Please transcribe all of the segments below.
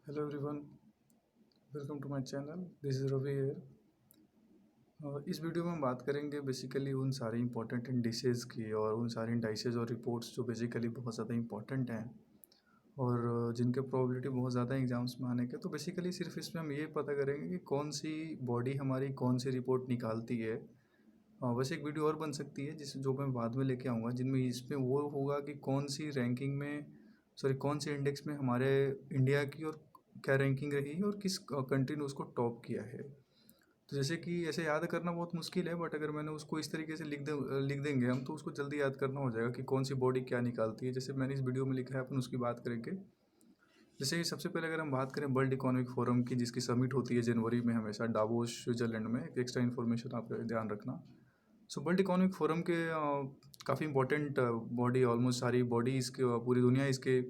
Hello everyone, welcome to my channel. This is Ravi here. इस video में हम बात करेंगे बेसिकली उन सारे इंपॉर्टेंट इंडिसेस की और उन सारे इंडाइसेस और रिपोर्ट्स जो बेसिकली बहुत ज़्यादा इंपॉर्टेंट हैं और जिनके प्रोबेबिलिटी बहुत ज़्यादा एग्जाम्स में आने के। तो बेसिकली सिर्फ इसमें हम ये पता करेंगे कि कौन सी बॉडी हमारी कौन सी रिपोर्ट निकालती है। वैसे एक वीडियो और बन सकती है जो मैं बाद में लेके आऊँगा, जिनमें इसमें वो होगा कि कौन सी रैंकिंग में, सॉरी कौन से इंडेक्स में हमारे इंडिया की और क्या रैंकिंग रही है और किस कंट्री ने उसको टॉप किया है। तो जैसे कि ऐसे याद करना बहुत मुश्किल है, बट अगर मैंने उसको इस तरीके से लिख देंगे हम, तो उसको जल्दी याद करना हो जाएगा कि कौन सी बॉडी क्या निकालती है। जैसे मैंने इस वीडियो में लिखा है, अपन उसकी बात करेंगे। जैसे सबसे पहले अगर हम बात करें वर्ल्ड इकोनॉमिक फोरम की, जिसकी समिट होती है जनवरी में हमेशा डावोस स्विट्जरलैंड में। एक एक्स्ट्रा इन्फॉर्मेशन आप ध्यान रखना। सो वर्ल्ड इकोनॉमिक फोरम के काफ़ी इंपॉर्टेंट बॉडी, ऑलमोस्ट सारी बॉडी इसके पूरी दुनिया इसके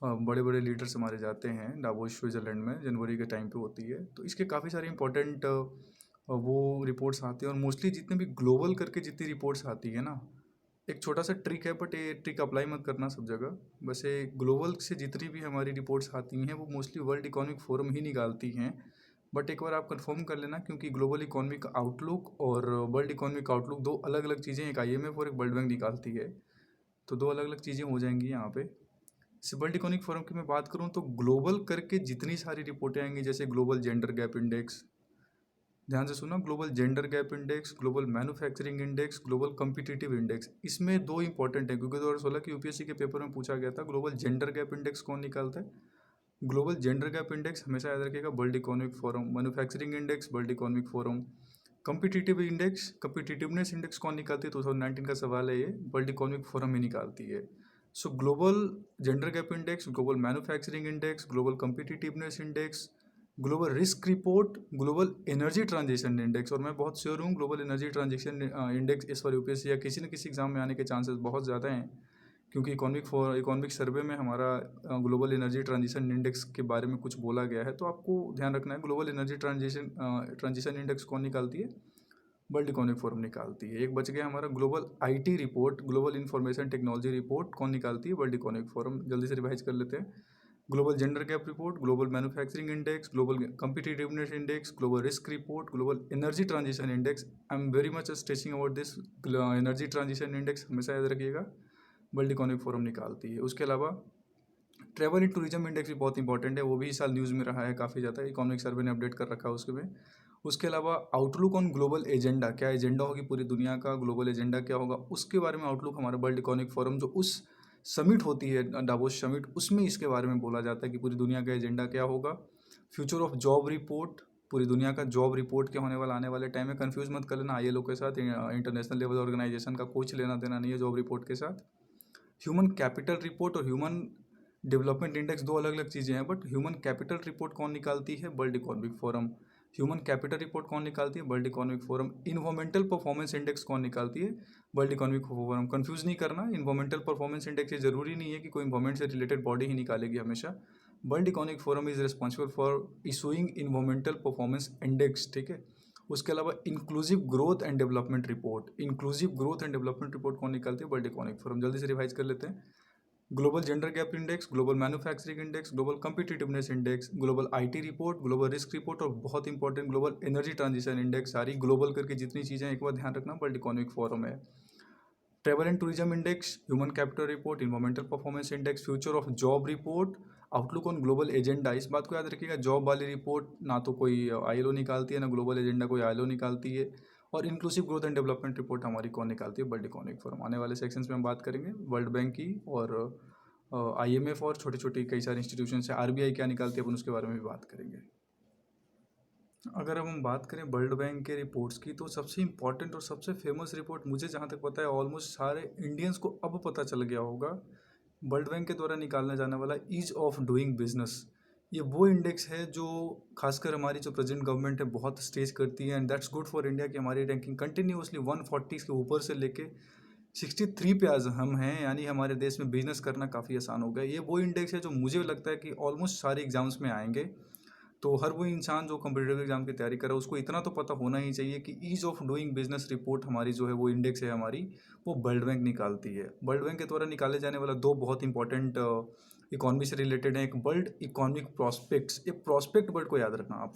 बड़े बड़े लीडर्स हमारे जाते हैं डावोस स्विट्जरलैंड में, जनवरी के टाइम पे होती है। तो इसके काफ़ी सारे इंपॉर्टेंट वो रिपोर्ट्स आती हैं और मोस्टली जितने भी ग्लोबल करके जितनी रिपोर्ट्स आती है ना, एक छोटा सा ट्रिक है, बट ये ट्रिक अप्लाई मत करना सब जगह। वैसे ग्लोबल से जितनी भी हमारी रिपोर्ट्स आती हैं वो मोस्टली वर्ल्ड इकोनॉमिक फोरम ही निकालती हैं। बट एक बार आप कंफर्म कर लेना, क्योंकि ग्लोबल इकोनॉमिक आउटलुक और वर्ल्ड इकोनॉमिक आउटलुक दो अलग अलग चीज़ें, एक आईएमएफ और एक वर्ल्ड बैंक निकालती है। तो दो अलग अलग चीज़ें हो जाएंगी यहाँ पे। वर्ल्ड इकोनॉमिक फोरम की मैं बात करूँ तो ग्लोबल करके जितनी सारी रिपोर्टें आएंगी, जैसे ग्लोबल जेंडर गैप इंडेक्स, ध्यान से सुना, global gender gap index, global manufacturing index, global competitive index. इसमें दो इंपॉर्टेंट है, क्योंकि 2016 की यूपीएससी के पेपर में पूछा गया था ग्लोबल जेंडर गैप इंडेक्स कौन निकालता है। ग्लोबल जेंडर गैप इंडेक्स हमेशा याद रखिएगा world economic forum. Manufacturing index world economic forum. Competitive index, competitiveness index कौन निकालती है, 2019 का सवाल है ये, वर्ल्ड इकोनॉमिक फोरम ही निकालती है। सो global gender gap index, global manufacturing index, global competitiveness index, global risk report, global energy transition index. और मैं बहुत श्योर हूँ ग्लोबल एनर्जी ट्रांजिशन इंडेक्स इस बार यूपीएससी या किसी न किसी एग्जाम में आने के चांसेस बहुत ज़्यादा हैं, क्योंकि इकोनॉमिक सर्वे में हमारा ग्लोबल एनर्जी ट्रांजिशन इंडेक्स के बारे में कुछ बोला गया है। तो आपको ध्यान रखना है, ग्लोबल एनर्जी ट्रांजिशन इंडेक्स कौन निकालती है, वर्ल्ड इकोनॉमिक फोरम निकालती है। एक बच गया हमारा global IT report, global information technology report कौन निकालती है, वर्ल्ड इकोनॉमिक फोरम। जल्दी से रिवाइज कर लेते हैं। Global gender gap report, global manufacturing index, global competitiveness index, global risk report, global energy transition index. I am very much stretching about this energy transition index, हमेशा याद रखिएगा, world economic forum निकालती है। उसके अलावा ट्रैवल एंड टूरिज्म इंडेक्स भी बहुत important है, वो भी इस साल न्यूज़ में रहा है काफ़ी ज़्यादा, इकोनॉमिक सर्वे ने अपडेट कर रखा है उसके में। उसके अलावा आउटलुक ऑन ग्लोबल एजेंडा, क्या एजेंडा होगी पूरी दुनिया का, ग्लोबल एजेंडा क्या होगा, उसके बारे में आउटलुक हमारा वर्ल्ड इकोनॉमिक फोरम जो उस समिट होती है डावोस समिट, उसमें इसके बारे में बोला जाता है कि पूरी दुनिया का एजेंडा क्या होगा। फ्यूचर ऑफ जॉब रिपोर्ट, पूरी दुनिया का जॉब रिपोर्ट क्या होने वाला आने वाले टाइम में। कंफ्यूज मत कर लेना आईएलओ के साथ, इंटरनेशनल लेवल ऑर्गेनाइजेशन का कुछ लेना देना नहीं है जॉब रिपोर्ट के साथ। ह्यूमन कैपिटल रिपोर्ट और ह्यूमन डेवलपमेंट इंडेक्स दो अलग अलग चीज़ें हैं, बट ह्यूमन कैपिटल रिपोर्ट कौन निकालती है, world economic forum. Human capital report कौन निकालती है, world economic forum. Environmental performance index कौन निकालती है, वर्ल्ड इकोनॉमिक फोरम। कंफ्यूज नहीं करना, इन्वायरमेंटल परफॉर्मेंस इंडेक्स ये जरूरी नहीं है कि कोई इन्वायरमेंट से रिलेटेड बॉडी ही निकालेगी हमेशा। World economic forum is responsible for issuing environmental performance index, ठीक है। उसके अलावा inclusive growth and development report, inclusive growth and development report कौन निकालती है, वर्ल्ड इकोनॉमिक फोरम। जल्दी से रिवाइज कर लेते हैं। Global gender gap index, global manufacturing index, global competitiveness index, global IT report, global risk report और बहुत important global energy transition index. सारी ग्लोबल करके जितनी चीज़ें एक बार ध्यान रखना, वर्ल्ड इकोनॉमिक फोरम है। Travel and tourism index, human capital report, environmental performance index, future of job report, outlook on global agenda. इस बात को याद रखिएगा, जॉब वाली रिपोर्ट ना तो कोई आईएलओ निकालती है, ना ग्लोबल एजेंडा कोई आईएलओ निकालती है। और inclusive growth and development report हमारी कौन निकालती है, वर्ल्ड इकोनॉमिक फोरम। आने वाले सेक्शंस में हम बात करेंगे वर्ल्ड बैंक की और आईएमएफ और छोटे छोटे कई सारे इंस्टीट्यूशन से आरबीआई क्या निकालती है, अपन उसके बारे में भी बात करेंगे। अगर अब हम बात करें वर्ल्ड बैंक के रिपोर्ट्स की, तो सबसे इंपॉर्टेंट और सबसे फेमस रिपोर्ट मुझे जहाँ तक पता है ऑलमोस्ट सारे इंडियंस को अब पता चल गया होगा, वर्ल्ड बैंक के द्वारा निकालने जाने वाला ईज ऑफ डूइंग बिजनेस। ये वो इंडेक्स है जो खासकर हमारी जो प्रेजेंट गवर्नमेंट है बहुत स्टेज करती है, and that's good for India कि हमारी रैंकिंग कंटिन्यूसली 140 के ऊपर से लेके 63 पे आज हम हैं, यानी हमारे देश में बिजनेस करना काफ़ी आसान हो गया। ये वो इंडेक्स है जो मुझे लगता है कि ऑलमोस्ट सारे एग्जाम्स में आएंगे। तो हर वो इंसान जो कॉम्पिटेटिव एग्जाम की तैयारी कर रहा है उसको इतना तो पता होना ही चाहिए कि ease of doing business report हमारी जो है वो इंडेक्स है हमारी, वो वर्ल्ड बैंक निकालती है। वर्ल्ड बैंक के द्वारा निकाले जाने वाला दो बहुत इंपॉर्टेंट इकॉनमी से रिलेटेड है। एक वर्ल्ड इकोनॉमिक प्रॉस्पेक्ट्स, ये प्रॉस्पेक्ट वर्ड को याद रखना आप।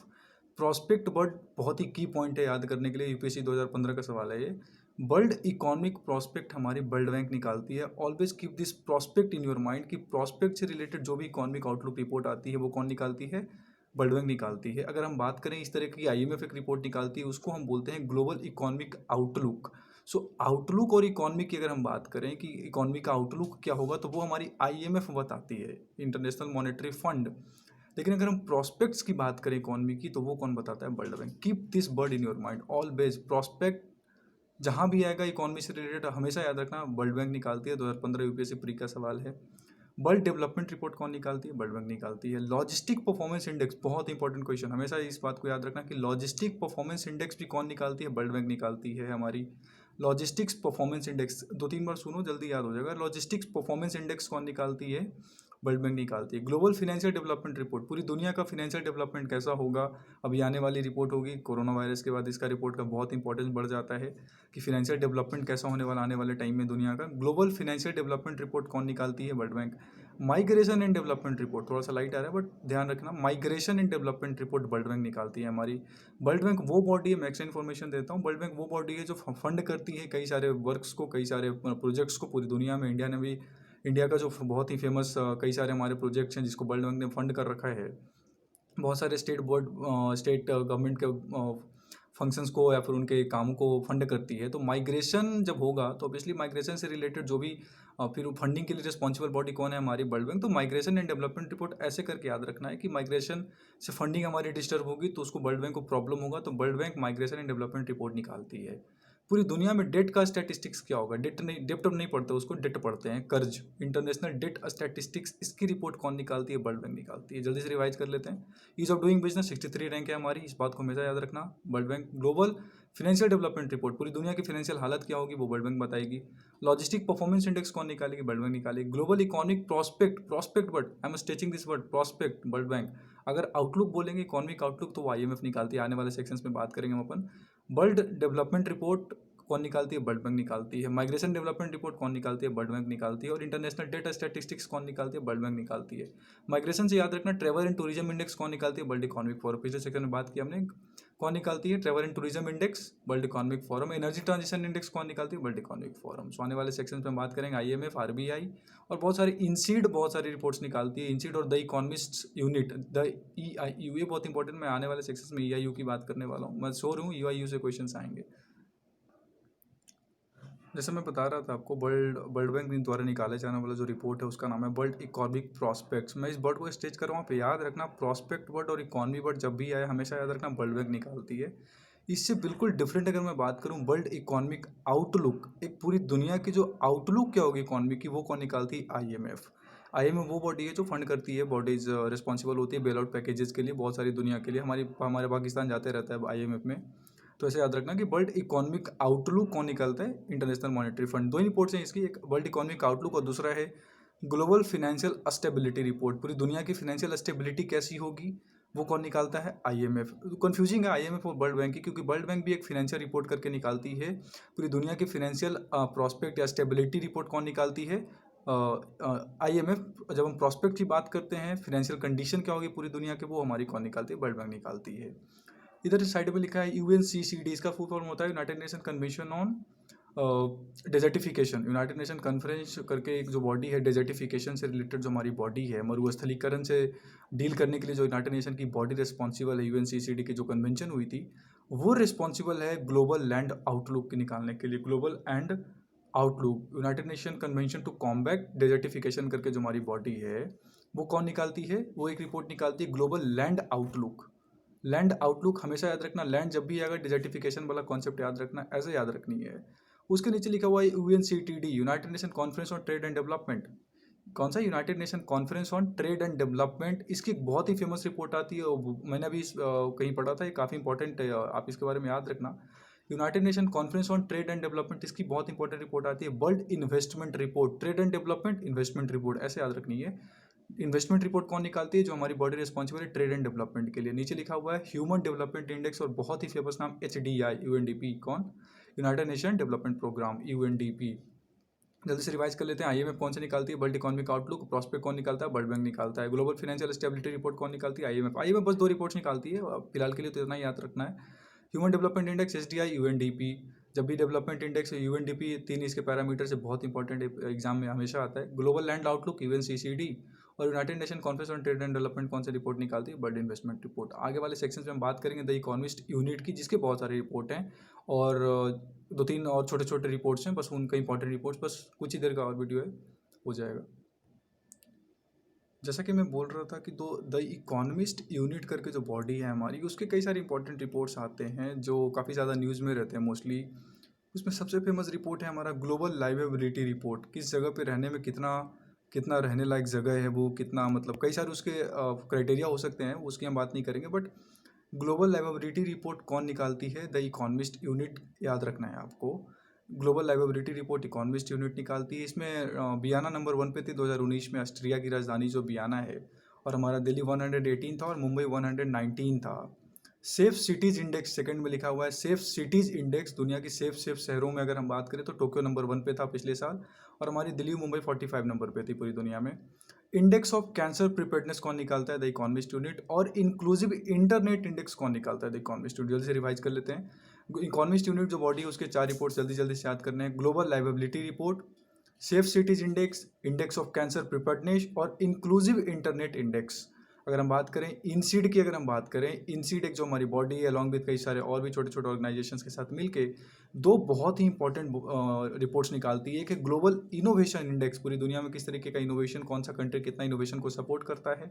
प्रॉस्पेक्ट वर्ड बहुत ही की पॉइंट है याद करने के लिए, यूपीएससी 2015 का सवाल है ये। वर्ल्ड इकोनॉमिक प्रॉस्पेक्ट हमारी वर्ल्ड बैंक निकालती है। Always keep this prospect in your mind कि प्रॉस्पेक्ट से रिलेटेड जो भी इकोनॉमिक आउटलुक रिपोर्ट आती है वो कौन निकालती है, वर्ल्ड बैंक निकालती है। अगर हम बात करें इस तरह की आईएमएफ एक रिपोर्ट निकालती है, उसको हम बोलते हैं ग्लोबल इकोनॉमिक आउटलुक। सो आउटलुक और इकोनॉमी की अगर हम बात करें कि इकोनॉमी का आउटलुक क्या होगा, तो वो हमारी आईएमएफ बताती है, इंटरनेशनल मॉनेटरी फंड। लेकिन अगर हम प्रॉस्पेक्ट्स की बात करें इकोनॉमी की, तो वो कौन बताता है, world bank. Keep this word in your mind always. Prospect जहाँ भी आएगा इकोनॉमी से रिलेटेड हमेशा याद रखना वर्ल्ड बैंक निकालती है। 2015 यूपीएससी प्री का सवाल है। वर्ल्ड डेवलपमेंट रिपोर्ट कौन निकालती है, वर्ल्ड बैंक निकालती है। लॉजिस्टिक परफॉर्मेंस इंडेक्स, बहुत इंपॉर्टेंट क्वेश्चन, हमेशा इस बात को याद रखना कि लॉजिस्टिक परफॉर्मेंस इंडेक्स भी कौन निकालती है, वर्ल्ड बैंक निकालती है हमारी। लॉजिस्टिक्स परफॉर्मेंस इंडेक्स 2-3 बार सुनो, जल्दी याद हो जाएगा। लॉजिस्टिक्स परफॉर्मेंस इंडेक्स कौन निकालती है, वर्ल्ड बैंक निकालती है। ग्लोबल फाइनेंशियल डेवलपमेंट रिपोर्ट, पूरी दुनिया का फाइनेंशियल डेवलपमेंट कैसा होगा, अभी आने वाली रिपोर्ट होगी। कोरोना वायरस के बाद इसका रिपोर्ट का बहुत इंपॉर्टेंस बढ़ जाता है कि फाइनेंशियल डेवलपमेंट कैसा होने वाला आने वाले टाइम में दुनिया का। ग्लोबल फाइनेंशियल डेवलपमेंट रिपोर्ट कौन निकालती है, world bank. Migration and development report, थोड़ा सा लाइट आ रहा है बट ध्यान रखना, migration and development report world bank निकालती है हमारी। वर्ल्ड बैंक वो बॉडी है, मैं एक्स्ट्रा इन्फॉर्मेशन देता हूँ, वर्ल्ड बैंक वो बॉडी है जो फंड करती है कई सारे वर्क्स को, कई सारे प्रोजेक्ट्स को पूरी दुनिया में। इंडिया ने भी, इंडिया का जो बहुत ही फेमस कई सारे हमारे प्रोजेक्ट्स हैं जिसको वर्ल्ड बैंक ने फंड कर रखा है। बहुत सारे स्टेट बोर्ड, स्टेट गवर्नमेंट के फंक्शंस को या फिर उनके कामों को फंड करती है। तो माइग्रेशन जब होगा तो ऑब्वियसली माइग्रेशन से रिलेटेड जो भी फिर फंडिंग के लिए रिस्पॉन्सिबल बॉडी कौन है, हमारी वर्ल्ड बैंक। तो माइग्रेशन एंड डेवलपमेंट रिपोर्ट ऐसे करके याद रखना है कि माइग्रेशन से फंडिंग हमारी डिस्टर्ब होगी तो उसको वर्ल्ड बैंक को प्रॉब्लम होगा, तो world bank migration and development report निकालती है। पूरी दुनिया में डेट का स्टैटिस्टिक्स क्या होगा, डेट नहीं, डेप्ट नहीं पढ़ते उसको, डेट पढ़ते हैं, कर्ज। इंटरनेशनल डेट स्टैटिस्टिक्स, इसकी रिपोर्ट कौन निकालती है, वर्ल्ड बैंक निकालती है। जल्दी से रिवाइज कर लेते हैं। Ease of doing business 63 rank है हमारी, इस बात को हमेशा याद रखना, world bank. Global financial development report, पूरी दुनिया की फाइनेंशियल हालत क्या होगी वो वर्ल्ड बैंक बताएगी। लॉजिस्टिक परफॉर्मेंस इंडेक्स कौन निकालेगी, वर्ल्ड बैंक निकालेगी। Global economic prospect, prospect word I am stretching this word, prospect, world bank. अगर आउटलुक बोलेंगे इकोनॉमिक आउटलुक तो वो आईएमएफ निकालती है, आने वाले सेक्शंस में बात करेंगे हम अपन। वर्ल्ड डेवलपमेंट रिपोर्ट कौन निकालती है, वर्ल्ड बैंक निकालती है। माइग्रेशन डेवलपमेंट रिपोर्ट कौन निकालती है, वर्ल्ड बैंक निकालती है। और इंटरनेशनल डेटा स्टैटिस्टिक्स कौन निकालती है, वर्ल्ड बैंक निकालती है। माइग्रेशन से याद रखना, ट्रैवल एंड टूरिज्म इंडेक्स कौन निकालती है, वर्ल्ड इकोनॉमिक फोरम, पिछले सेक्शन में बात की हमने, कौन निकालती है, travel and tourism index, world economic forum. Energy transition index कौन निकालती है, वर्ल्ड इकोनॉमिक फोरम। सो आने वाले सेक्शन में बात करेंगे आईएमएफ, आरबीआई और बहुत सारी इंसीड, बहुत सारी रिपोर्ट्स निकालती है इंसीड और the economist unit, the EIU, ये बहुत इंपॉर्टेंट, मैं आने वाले सेक्शन में ईआईयू की बात करने वाला हूँ। मैं श्योर हूँ ईआईयू से क्वेश्चन आएंगे। जैसे मैं बता रहा था आपको, वर्ल्ड बैंक द्वारा निकाले जाने वाला जो रिपोर्ट है उसका नाम है वर्ल्ड इकोनॉमिक प्रॉस्पेक्ट्स। मैं इस वर्ड को स्टेज कर रहा हूँ, आप याद रखना, प्रॉस्पेक्ट वर्ड और इकोनॉमी वर्ड जब भी आए हमेशा याद रखना वर्ल्ड बैंक निकालती है। इससे बिल्कुल डिफरेंट अगर मैं बात करूँ, वर्ल्ड इकोनॉमिक आउटलुक, एक पूरी दुनिया की जो आउटलुक क्या होगी इकोनॉमी की, वो कौन निकालती है, आईएमएफ। आईएमएफ वो बॉडी है जो फंड करती है, बॉडीज रिस्पॉन्सिबल होती है बेल आउट पैकेजेस के लिए बहुत सारी दुनिया के लिए। हमारे पाकिस्तान जाते रहता है आईएमएफ में। तो ऐसे याद रखना कि वर्ल्ड इकोनॉमिक आउटलुक कौन निकालता है, इंटरनेशनल मॉनेटरी फंड। दो ही रिपोर्ट्स हैं इसकी, एक वर्ल्ड इकोनॉमिक आउटलुक और दूसरा है ग्लोबल फाइनेंशियल स्टेबिलिटी रिपोर्ट। पूरी दुनिया की फाइनेंशियल स्टेबिलिटी कैसी होगी वो कौन निकालता है, आईएमएफ। कंफ्यूजिंग है आईएमएफ और वर्ल्ड बैंक की, क्योंकि वर्ल्ड बैंक भी एक फाइनेंशियल रिपोर्ट करके निकालती है। पूरी दुनिया की फाइनेंशियल प्रॉस्पेक्ट या स्टेबिलिटी रिपोर्ट कौन निकालती है, आईएमएफ। जब हम प्रॉस्पेक्ट की बात करते हैं, फाइनेंशियल कंडीशन क्या होगी पूरी दुनिया के, वो हमारी कौन निकालती है, वर्ल्ड बैंक निकालती है। इधर साइड में लिखा है यूएनसीसीडी, इसका फुल फॉर्म होता है United nation convention on desertification. United nation conference करके एक जो बॉडी है डेजर्टिफिकेशन से रिलेटेड, जो हमारी बॉडी है मरुस्थलीकरण से डील करने के लिए जो यूनाइटेड नेशन की बॉडी रिस्पॉन्सिबल है, यूएनसीसीडी की जो कन्वेंशन हुई थी, वो रिस्पॉन्सिबल है ग्लोबल लैंड आउटलुक निकालने के लिए। Global and outlook, united nation convention to combat desertification करके जो हमारी बॉडी है वो कौन निकालती है, वो एक रिपोर्ट निकालती है global land outlook. Land outlook हमेशा याद रखना, लैंड जब भी आएगा डिजर्टिफिकेशन वाला कॉन्सेप्ट याद रखना, ऐसे याद रखनी है। उसके नीचे लिखा हुआ है UNCTD, united nation conference on trade and development. कौन सा, united nation conference on trade and development. इसकी एक बहुत ही फेमस रिपोर्ट आती है, मैंने अभी कहीं पढ़ा था, ये काफ़ी इंपॉर्टेंट है, आप इसके बारे में याद रखना। United nation conference on trade and development, इसकी बहुत इंपॉर्टेंट रिपोर्ट आती है world investment report. Trade and development, investment report, ऐसे याद रखनी है। इन्वेस्टमेंट रिपोर्ट कौन निकालती है, जो हमारी बॉडी रिस्पॉन्सिबल है ट्रेड एंड डेवलपमेंट के लिए। नीचे लिखा हुआ है ह्यूमन डेवलपमेंट इंडेक्स और बहुत ही फेमस नाम HDI, यूएनडीपी। कौन, united nation development programme, UNDP. जल्दी से रिवाइज कर लेते हैं। आईएमएफ कौन से निकालती है? World economic outlook. प्रॉस्पेक्ट कौन निकालता है? वर्ल्ड बैंक निकालता है। ग्लोबल फाइनेंशियल स्टेबिलिटी रिपोर्ट कौन निकालती है? आईएमएफ। आईएमएफ बस 2 रिपोर्ट्स निकालती है, फिलहाल के लिए तो इतना ही याद रखना है। Human development index, SDI, UNDP. जब भी डेवलपमेंट इंडेक्स, यूएनडीपी 3 इसके पैरामीटर से बहुत इंपॉर्टेंट एग्जाम में हमेशा आता है। Global land outlook, UNCCD. और united nation conference on trade and development कौन सी रिपोर्ट निकालती है? World investment report. आगे वाले सेक्शन में हम बात करेंगे द इकोनॉमिस्ट यूनिट की, जिसके बहुत सारे रिपोर्ट हैं और 2-3 और छोटे छोटे रिपोर्ट्स हैं, बस उनका इंपॉर्टेंट रिपोर्ट्स, बस कुछ ही देर का और वीडियो है, हो जाएगा। जैसा कि मैं बोल रहा था कि द इकोनॉमिस्ट यूनिट करके जो बॉडी है हमारी, उसके कई सारे इंपॉर्टेंट रिपोर्ट्स आते हैं जो काफ़ी ज़्यादा न्यूज़ में रहते हैं मोस्टली। उसमें सबसे फेमस रिपोर्ट है हमारा ग्लोबल लाइवेबिलिटी रिपोर्ट। किस जगह पे रहने में कितना कितना रहने लायक जगह है, वो कितना, मतलब कई सारे उसके क्राइटेरिया हो सकते हैं, उसकी हम बात नहीं करेंगे। बट ग्लोबल लाइवेबिलिटी रिपोर्ट कौन निकालती है? द इकोनॉमिस्ट यूनिट, याद रखना है आपको। Global liveability report economist unit निकालती है। इसमें बियाना नंबर 1 पे थी 2019 में। ऑस्ट्रिया की राजधानी जो बियाना है, और हमारा दिल्ली 118 था और मुंबई 119 था। सेफ सिटीज़ इंडेक्स सेकंड में लिखा हुआ है। सेफ सिटीज़ इंडेक्स, दुनिया की सेफ शहरों में अगर हम बात करें तो टोक्यो नंबर 1 पे था पिछले साल, और हमारी दिल्ली मुंबई 45 नंबर पे थी पूरी दुनिया में। इंडेक्स ऑफ कैंसर प्रिपेयर्डनेस कौन निकालता है? The economist unit. और इंक्लूसिव इंटरनेट इंडेक्स कौन निकालता है? The economist unit. जल्दी से रिवाइज कर लेते हैं। इकोनॉमिस्ट यूनिट जो बॉडी है, उसके 4 रिपोर्ट जल्दी जल्दी से याद करने हैं। Global liveability report, safe cities index, index of cancer preparedness और इंक्लूसिव इंटरनेट इंडेक्स। अगर हम बात करें इनसीड की, अगर हम बात करें इनसीड एक जो हमारी बॉडी है, अलॉन्ग विद कई सारे और भी छोटे छोटे ऑर्गेनाइजेशंस के साथ मिलके 2 बहुत ही इंपॉर्टेंट रिपोर्ट्स निकालती है। एक है ग्लोबल इनोवेशन इंडेक्स, पूरी दुनिया में किस तरीके का इनोवेशन, कौन सा कंट्री कितना इनोवेशन को सपोर्ट करता है।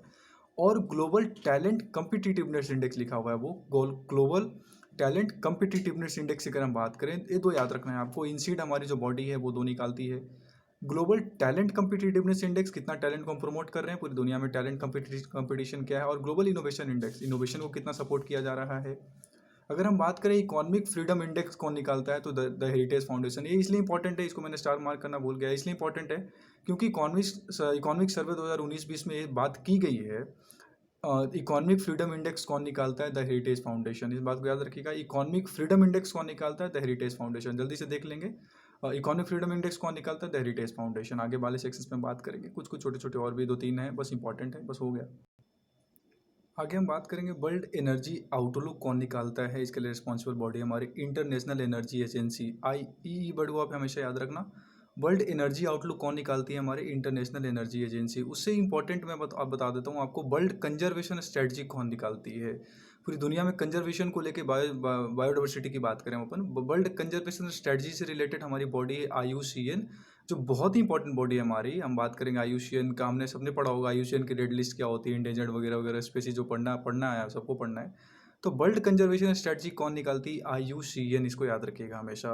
और ग्लोबल टैलेंट कम्पिटिटिवनेस इंडेक्स लिखा हुआ है, वो ग्लोबल टैलेंट कम्पिटिटिवनेस इंडेक्स की अगर हम बात करें, ये 2 याद रखना है आपको। इनसीड हमारी जो बॉडी है वो 2 निकालती है। ग्लोबल टैलेंट कम्पिटिटिवनेस इंडेक्स, कितना टैलेंट को हम प्रमोट कर रहे हैं पूरी दुनिया में, टैलेंट कंपटीशन क्या है। और ग्लोबल इनोवेशन इंडेक्स, इनोवेशन को कितना सपोर्ट किया जा रहा है। अगर हम बात करें इकोनॉमिक फ्रीडम इंडेक्स कौन निकालता है, तो द हेरिटेज फाउंडेशन। ये इसलिए इंपॉर्टेंट है, इसको मैंने स्टार मार्क करना भूल गया, इसलिए इंपॉर्टेंट है क्योंकि इकोनॉमिक सर्वे 2019-20 में ये बात की गई है। इकोनॉमिक फ्रीडम इंडेक्स कौन निकालता है? The heritage foundation. इस बात को याद रखिएगा, इकोनॉमिक फ्रीडम इंडेक्स कौन निकालता है? The heritage foundation. जल्दी से देख लेंगे, इकोनॉमिक फ्रीडम इंडेक्स कौन निकालता है? The heritage foundation. आगे वाले सेक्शंस में बात करेंगे, कुछ कुछ छोटे छोटे और भी 2-3 हैं, बस इंपॉर्टेंट है, बस हो गया। आगे हम बात करेंगे वर्ल्ड एनर्जी आउटलुक कौन निकालता है। इसके लिए रिस्पॉन्सिबल बॉडी हमारी international energy agency, IEE word को आप हमेशा याद रखना। वर्ल्ड एनर्जी आउटलुक कौन निकालती है? हमारी इंटरनेशनल एनर्जी एजेंसी। उससे इंपॉर्टेंट मैं आप बता देता हूँ आपको, वर्ल्ड कंजर्वेशन स्ट्रेटजी कौन निकालती है। पूरी दुनिया में कंजर्वेशन को लेके बायोडाइवर्सिटी की बात करें अपन, वर्ल्ड कंजर्वेशन स्ट्रेटजी से रिलेटेड हमारी बॉडी है IUCN, जो बहुत ही इंपॉर्टेंट बॉडी है हमारी। हम बात करेंगे IUCN का, हमने सबने पढ़ा होगा IUCN की रेड लिस्ट क्या होती है, इंडेंजर्ड वगैरह वगैरह स्पेसीज जो पढ़ना है, सबको पढ़ना है। तो वर्ल्ड कंजर्वेशन स्ट्रेटजी कौन निकालती है? IUCN, इसको याद रखिएगा हमेशा।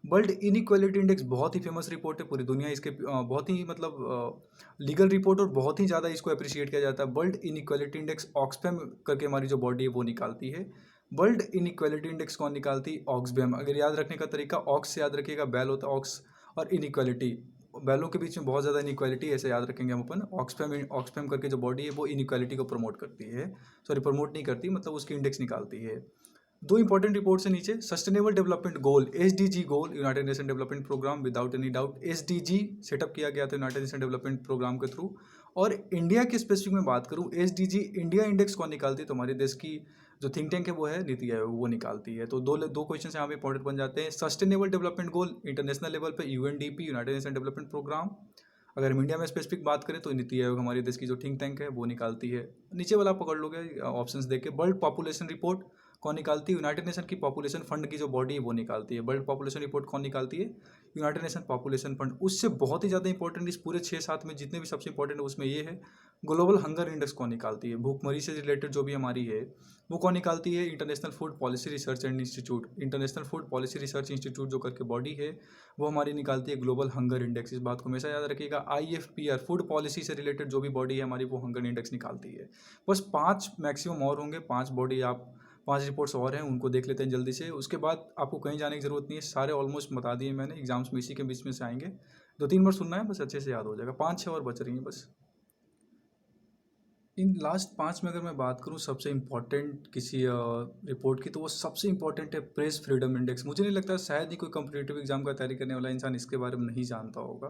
वर्ल्ड इनइक्वालिटी इंडेक्स बहुत ही फेमस रिपोर्ट है, पूरी दुनिया इसके बहुत ही मतलब लीगल रिपोर्ट, और बहुत ही ज़्यादा इसको अप्रिशिएट किया जाता है। वर्ल्ड इनइक्वालिटी इंडेक्स ऑक्सफैम करके हमारी जो बॉडी है वो निकालती है। वर्ल्ड इनइक्वालिटी इंडेक्स कौन निकालती है? ऑक्सफैम। अगर याद रखने का तरीका, ऑक्स से याद रखिएगा, बैल होता है ऑक्स, और इनइक्वालिटी, बैलों के बीच में बहुत ज़्यादा इनइक्वालिटी, ऐसे याद रखेंगे हम अपन। ऑक्सफैम करके जो बॉडी है वो इनइक्वालिटी को प्रमोट करती है, सॉरी प्रमोट नहीं करती, मतलब उसकी इंडेक्स निकालती है। 2 इंपॉर्टेंट रिपोर्ट्स है नीचे। Sustainable development goal, SDG goal, united nation development programme, without any doubt SDG setup किया गया था यूनाइटेड नेशन डेवलपमेंट प्रोग्राम के थ्रू। और इंडिया की स्पेसिफिक में बात करूँ, SDG इंडिया इंडेक्स कौन निकालती है? तो हमारे देश की जो थिंक टैंक है वो है नीति आयोग, वो निकालती है। तो दो क्वेश्चन यहाँ पे इंपॉर्टेंट बन जाते हैं। Sustainable development goal international level पे UNDP, united nation development programme. अगर हम इंडिया में स्पेसिफिक बात करें तो नीति आयोग हमारे देश की जो थिंक टैंक है वो निकालती है। नीचे वाला आप पकड़ लोगे ऑप्शंस देके। वर्ल्ड पॉपुलेशन रिपोर्ट कौन निकालती है? यूनाइटेड नेशन की पॉपुलेशन फंड की जो बॉडी है वो निकालती है। वर्ल्ड पॉपुलेशन रिपोर्ट कौन निकालती है? United nation population fund. उससे बहुत ही ज़्यादा इंपॉर्टेंट, इस पूरे 6-7 में जितने भी सबसे इंपॉर्टेंट है उसमें ये है। ग्लोबल हंगर इंडेक्स कौन निकालती है? भूखमरी से रिलेटेड जो भी हमारी है वो कौन निकालती है? International food policy research and institute, international food policy research institute जो करके बॉडी है वो हमारी निकालती है ग्लोबल हंगर इंडेक्स। इस बात को हमेशा याद रखिएगा। IFPR फूड पॉलिसी से रिलेटेड जो भी बॉडी है हमारी वो हंगर इंडेक्स निकालती है। बस 5 मैक्सिमम और होंगे, 5 बॉडी, आप 5 रिपोर्ट्स और हैं, उनको देख लेते हैं जल्दी से। उसके बाद आपको कहीं जाने की ज़रूरत नहीं है, सारे ऑलमोस्ट बता दिए मैंने, एग्जाम्स में इसी के बीच में से आएंगे। 2-3 बार सुनना है, बस अच्छे से याद हो जाएगा। 5-6 और बच रही हैं बस। इन लास्ट 5 में अगर मैं बात करूँ सबसे इम्पोर्टेंट किसी रिपोर्ट की, तो वो सबसे इम्पोर्टेंट है प्रेस फ्रीडम इंडेक्स। मुझे नहीं लगता शायद ही कोई कॉम्पिटिटिव एग्जाम का तैयारी करने वाला इंसान इसके बारे में नहीं जानता होगा।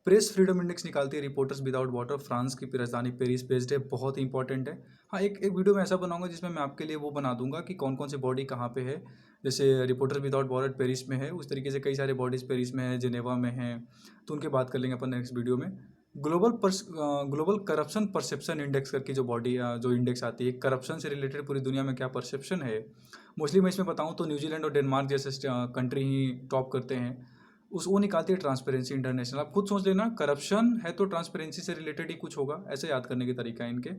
प्रेस फ्रीडम इंडेक्स निकालती है रिपोर्टर्स विदाउट बॉर्डर, फ्रांस की राजधानी पेरिस बेस्ड है, बहुत ही इंपॉर्टेंट है। हाँ, एक एक वीडियो में ऐसा बनाऊंगा जिसमें मैं आपके लिए वो बना दूंगा कि कौन कौन सी बॉडी कहाँ पे है। जैसे रिपोर्टर विदाउट बॉर्डर पेरिस में है, उस तरीके से कई सारे बॉडीज़ पेरिस में है, जिनेवा में है, तो उनके बात कर लेंगे अपन नेक्स्ट वीडियो में। ग्लोबल करप्शन परसेप्शन इंडेक्स करके जो बॉडी जो इंडेक्स आती है, करप्शन से रिलेटेड पूरी दुनिया में क्या परसेप्शन है। मोस्टली मैं इसमें बताऊँ तो न्यूजीलैंड और डेनमार्क जैसे कंट्री ही टॉप करते हैं। उस वो निकालती है ट्रांसपेरेंसी इंटरनेशनल। आप खुद सोच लेना, करप्शन है तो ट्रांसपेरेंसी से रिलेटेड ही कुछ होगा, ऐसे याद करने के तरीका है इनके।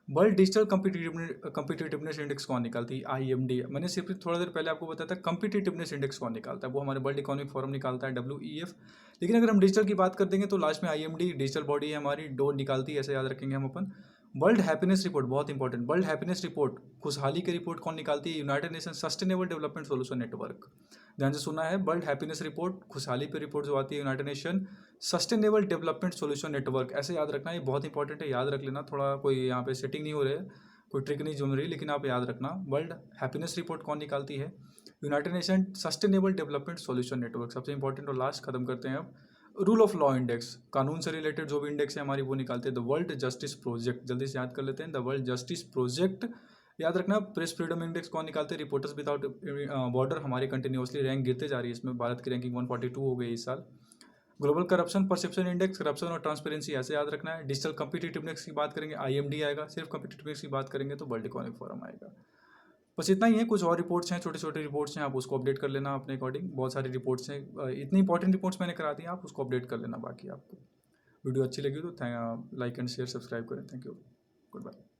वर्ल्ड डिजिटल कम्पिटिटिवनेस इंडेक्स कौन निकालती है? IMD। मैंने सिर्फ थोड़ा देर पहले आपको बताया था कम्पिटिटिवनेस इंडेक्स कौन निकालता है, वो हमारे वर्ल्ड इकोनॉमिक फोरम निकालता है, WEF। लेकिन अगर हम डिजिटल की बात कर देंगे तो लास्ट में IMD डिजिटल बॉडी है हमारी, डो निकालती है, ऐसे याद रखेंगे हम अपन। वर्ल्ड हैप्पीनेस रिपोर्ट बहुत इंपॉर्टेंट, वर्ल्ड हैप्पीनेस रिपोर्ट, खुशहाली की रिपोर्ट कौन निकालती है? United nation sustainable development solution network. ध्यान से सुना है, वर्ल्ड हैप्पीनेस रिपोर्ट, खुशहाली पे रिपोर्ट जो आती है United nation sustainable development solution network, ऐसे याद रखना, ये बहुत इंपॉर्टेंट है, याद रख लेना। थोड़ा कोई यहाँ पे सेटिंग नहीं हो रही है, कोई ट्रिक नहीं जम रही, लेकिन आप याद रखना। वर्ल्ड हैप्पीनेस रिपोर्ट कौन निकालती है? United nation sustainable development solution network, सबसे इंपॉर्टेंट। और लास्ट खत्म करते हैं अब, रूल ऑफ लॉ इंडेक्स, कानून से रिलेटेड जो भी इंडेक्स है हमारी, वो निकालते हैं द वर्ल्ड जस्टिस प्रोजेक्ट। जल्दी से याद कर लेते हैं, द वर्ल्ड जस्टिस प्रोजेक्ट। याद रखना, प्रेस फ्रीडम इंडेक्स कौन निकालते हैं? Reporters without border. हमारी कंटिन्यूसली रैंक गिरते जा रही है, इसमें भारत की रैंकिंग 142 हो गई इस साल। Global corruption perception index, corruption और ट्रांसपेरेंसी, ऐसे याद रखना है। डिजिटल कम्पिटिटिवनेस की बात करेंगे IMD आएगा, सिर्फ कम्पिटिटिवनेस की बात करेंगे तो वर्ल्ड इकोनॉमिक फोरम आएगा। बस इतना ही है, कुछ और रिपोर्ट्स हैं, छोटे छोटे रिपोर्ट्स हैं, आप उसको अपडेट कर लेना अपने अकॉर्डिंग। बहुत सारी रिपोर्ट्स हैं, इतनी इंपॉर्टेंट रिपोर्ट्स मैंने करा दी, आप उसको अपडेट कर लेना। बाकी आपको वीडियो अच्छी लगी तो लाइक एंड शेयर सब्सक्राइब करें। Thank you, good bye.